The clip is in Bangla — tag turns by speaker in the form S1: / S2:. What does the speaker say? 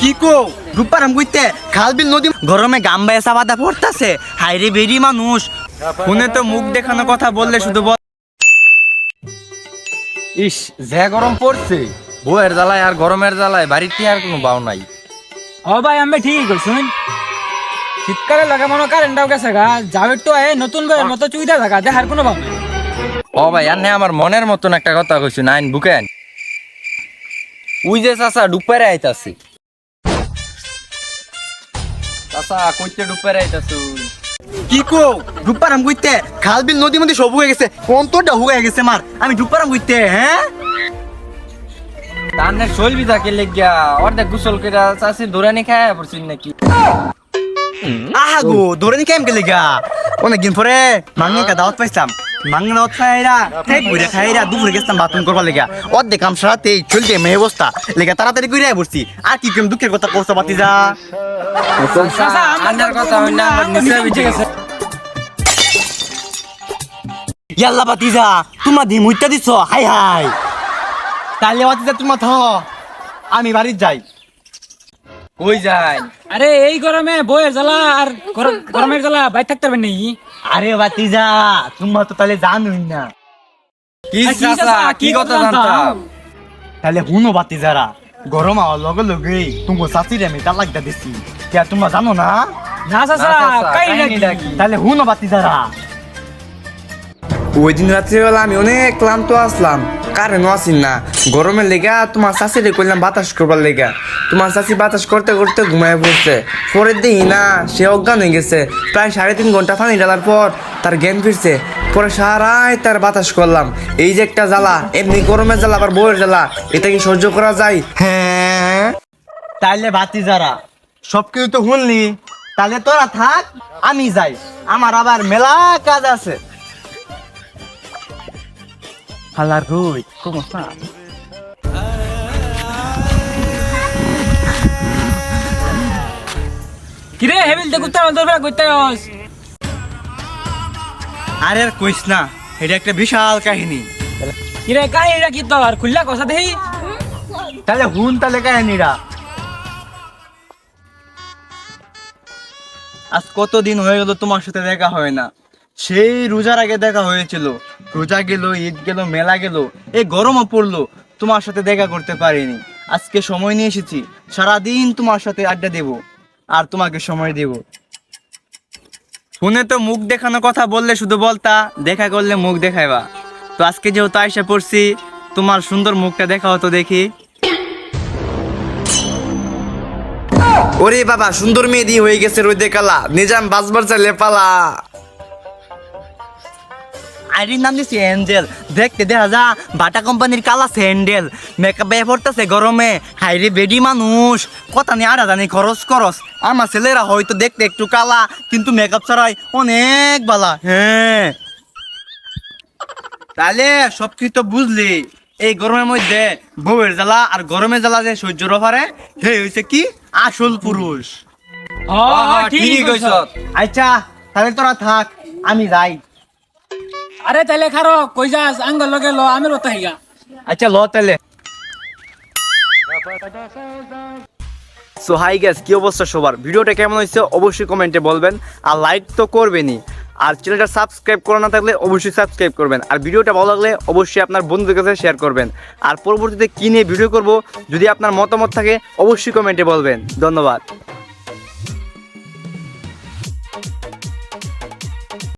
S1: কি কো রূপারাম কইতে খালবিল নদী গরমে গাম্বা এসা বাদা পড়তাছে হাইরে বেরি মানুষ ফোনে তো মুখ দেখানো কথা বললে শুধু বল
S2: ইস যে গরম পড়ছে বউয়ের জ্বালায় আর গরমের জ্বালায় বাড়িতে আর কোনো বাও নাই।
S3: ও ভাই আমি ঠিকই করছুন শীতকালে লাগা মনে কারেন্টটাও গেছে গা যাবে তো নতুন বইয়ের মতো চুইদা থাকা দেখার কোনো ভাব নাই।
S2: ও ভাই আর আমার মনের মতন একটা কথা কইছি নাইন বুকেন উই যে চাচা ডুপারে আইতাছি। চাচা কইতে ডুপারে আইতাছু।
S1: কি কো রূপারাম কইতে খালবিল নদী মধ্যে সব হয়ে গেছে অন্তরটা হয়ে গেছে মার আমি রূপারাম কইতে হ্যাঁ
S2: তানের চলবি থাকে লেগিয়া অর্ধেক গোসল করে চাষি দৌড়ানি খায় পড়ছিস নাকি?
S1: আহা গো ধরে নি কেম গেলে গা অনেকদিন পরে মাঙ্গা দাওয়াত পাইছিলাম মাঙ্গা দাওয়াত খাইরা ঠিক বুড়ে খাইরা দুপুরে গেছিলাম বাথরুম করবার লেগা অর্ধেক কাম সারাতেই চলতে মেয়ে অবস্থা লেগা তাড়াতাড়ি করে পড়ছি আর কি কেম দুঃখের কথা করছো বাতি যা
S3: চাচা,
S2: আন্নার কথা হই না আমার নিচে বিজে গেছে।
S1: ইয়াল্লা বাতি যা তোমার দি মুইতা দিছ হাই হাই তাইলে বাতি যা তোমার থ আমি বাড়ির যাই
S2: কই যায়
S3: আরে এই গরমে বইয়ের জ্বালা আর গরমের জ্বালা বাইর থাকতে পারবেন নাকি?
S1: আরে বাতি যা তোমার তো তাহলে জানোই না
S2: কি
S3: আর কি
S2: চাচা
S3: চাচা,
S2: কি
S3: কি
S2: কথা
S3: কথা
S2: জানতাম?
S1: তাহলে হুনো বাতি যারা গরম হওয়ার লগে লগে তোমার চাচিরে আমি তালাক দা দিছি কে তোমরা জানো না
S3: না চাচা
S2: না চাচা,
S3: কাহিনী
S2: কাহিনীটা
S3: কি?
S2: কি?
S1: তাহলে হুনো বাতি যারা
S4: ওই দিন রাত্রিবেলা আমি অনেক ক্লান্ত আসলাম কারেন্ট আসিন না গরমের লেগা তোমার শাশুড়ি করলাম বাতাস করবার লেগা তোমার শাশি বাতাস করতে করতে ঘুমায় পড়ছে পরের দিন না সে অজ্ঞান হয়ে গেছে প্রায় 3.5 ঘন্টা পানি ঢালার পর তার জ্ঞান ফিরছে পরে সারাই তার বাতাস করলাম এই যে একটা জ্বালা এমনি গরমের জ্বালা আবার বউয়ের জ্বালা এটা কি সহ্য করা যায়?
S1: হ্যাঁ তাইলে বাতি যারা সবকিছু তো শুনলি তাহলে তোরা থাক আমি যাই আমার আবার মেলা কাজ আছে হালার রুই কমসা
S3: কিরে হেবিল দে কুত্তা বন্ধ করে কইতে হস
S1: আরে আর কইস না এটা একটা বিশাল কাহিনী
S3: কিরে কাহিনীটা কি তোর খুললা কথা দেই
S1: তাহলে হুন তাহলে কাহিনীরা আজ কতদিন হয়ে গেল তোমার সাথে দেখা হয় না সেই রোজার আগে দেখা হয়েছিল রোজা গেল ঈদ গেল মেলা গেল এই গরমও পড়লো তোমার সাথে দেখা করতে পারিনি আজকে সময় নিয়ে এসেছি সারাদিন তোমার সাথে আড্ডা দেব আর তোমাকে সময় দেব ফোনে তো মুখ দেখানো কথা বললে শুধু বলতা দেখা করলে মুখ দেখাইবা তো আজকে যেহেতু আইসা পড়ছি তোমার সুন্দর মুখটা দেখা হতো দেখি
S4: ওরে বাবা সুন্দর মেয়ে দিয়ে হয়ে গেছে রোদে কালা নিজাম বাজবার চাইলে পালা
S1: আইডির নাম দিছি এঞ্জেল দেখতে দেখা যা বাটা কোম্পানির কালা স্যান্ডেল মেকআপ ব্যয় পড়তেছে গরমে হাইরে বেডি মানুষ কথা নিয়ে আড়া জানি খরচ আমার ছেলেরা হয়তো দেখতে একটু কালা কিন্তু মেকআপ ছাড়াই অনেক বালা হ্যাঁ তাহলে সবকিছু তো বুঝলি এই গরমের মধ্যে বউয়ের জ্বালা আর গরমের জ্বালা যে সহ্য পারে হে হয়েছে কি আসল পুরুষ
S3: ঠিকই কইছ।
S1: আচ্ছা তাহলে তোরা থাক আমি যাই
S3: আরে তাইলে খারো কই যাস আঙ্গল লগে ল আমি রতা হিগা
S1: আচ্ছা ল তাহলে সো হাই গ্যাস কি অবস্থা সবার ভিডিওটা কেমন হয়েছে অবশ্যই কমেন্টে বলবেন আর লাইক তো করবেনই আর চ্যানেলটা সাবস্ক্রাইব করা না থাকলে অবশ্যই সাবস্ক্রাইব করবেন আর ভিডিওটা ভালো লাগলে অবশ্যই আপনার বন্ধুদের কাছে শেয়ার করবেন আর পরবর্তীতে কী নিয়ে ভিডিও করব যদি আপনার মতামত থাকে অবশ্যই কমেন্টে বলবেন ধন্যবাদ।